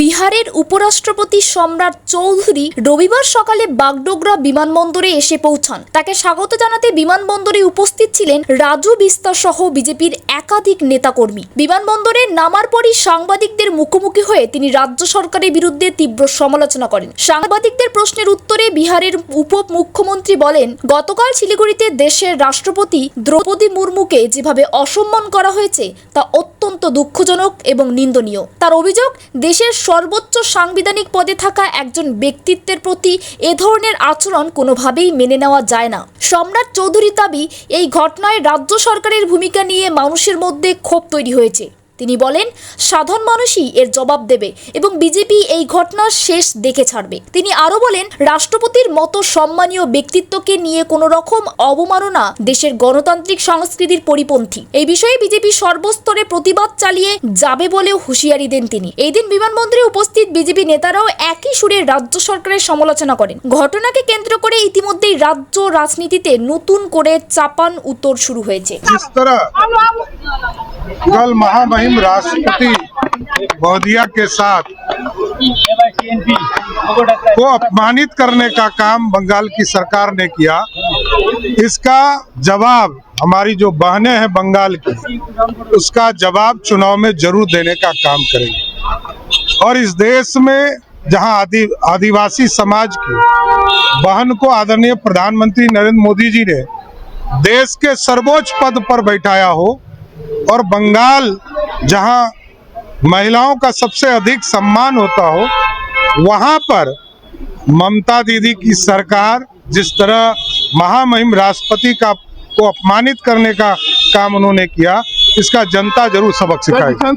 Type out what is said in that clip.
বিহারের উপরাষ্ট্রপতি সম্রাট চৌধুরী রবিবার সকালে বাগডোগরা বিমানবন্দরে এসে পৌঁছান। তাকে স্বাগত জানাতে বিমানবন্দরে উপস্থিত ছিলেন রাজু বিস্তা সহ বিজেপির একাধিক নেতাকর্মী। বিমানবন্দরে নামার পরই সাংবাদিকদের মুখোমুখি হয়ে তিনি রাজ্য সরকারের বিরুদ্ধে তীব্র সমালোচনা করেন। সাংবাদিকদের প্রশ্নের উত্তরে বিহারের উপমুখ্যমন্ত্রী বলেন, গতকাল শিলিগুড়িতে দেশের রাষ্ট্রপতি দ্রৌপদী মুর্মুকে যেভাবে অসম্মান করা হয়েছে তা অত্যন্ত দুঃখজনক এবং নিন্দনীয়। তার অভিযোগ, দেশের সর্বোচ্চ সাংবিধানিক পদে থাকা একজন ব্যক্তিত্বের প্রতি এ ধরনের আচরণ কোনোভাবেই মেনে নেওয়া যায় না। সম্রাট চৌধুরীর দাবি, এই ঘটনায় রাজ্য সরকারের ভূমিকা নিয়ে মানুষের মধ্যে ক্ষোভ তৈরি হয়েছে। তিনি বলেন, সাধারণ মানুষই এর জবাব দেবে এবং বিজেপি এই ঘটনার শেষ দেখে ছাড়বে। তিনি আরও বলেন, রাষ্ট্রপতির মতো সম্মানীয় ব্যক্তিত্বকে নিয়ে কোনো রকম অবমাননা দেশের গণতান্ত্রিক সংস্কৃতির পরিপন্থী। এই বিষয়ে বিজেপি সর্বস্তরে প্রতিবাদ চালিয়ে যাবে বলেও হুঁশিয়ারি দেন তিনি। এই দিন বিমানবন্দরে উপস্থিত বিজেপি নেতারাও একই সুরে রাজ্য সরকারের সমালোচনা করেন। ঘটনাকে কেন্দ্র করে ইতিমধ্যেই রাজ্য রাজনীতিতে নতুন করে চাপান উত্তর শুরু হয়েছে। कल महामहिम राष्ट्रपति महोदया के साथ को अपमानित करने का काम बंगाल की सरकार ने किया। इसका जवाब हमारी जो बहनें हैं बंगाल की, उसका जवाब चुनाव में जरूर देने का काम करेंगे। और इस देश में जहां आदिवासी समाज की बहन को आदरणीय प्रधानमंत्री नरेंद्र मोदी जी ने देश के सर्वोच्च पद पर बैठाया हो, और बंगाल जहां महिलाओं का सबसे अधिक सम्मान होता हो, वहां पर ममता दीदी की सरकार जिस तरह महामहिम राष्ट्रपति को अपमानित करने का काम उन्होंने किया, इसका जनता जरूर सबक सिखाएगी।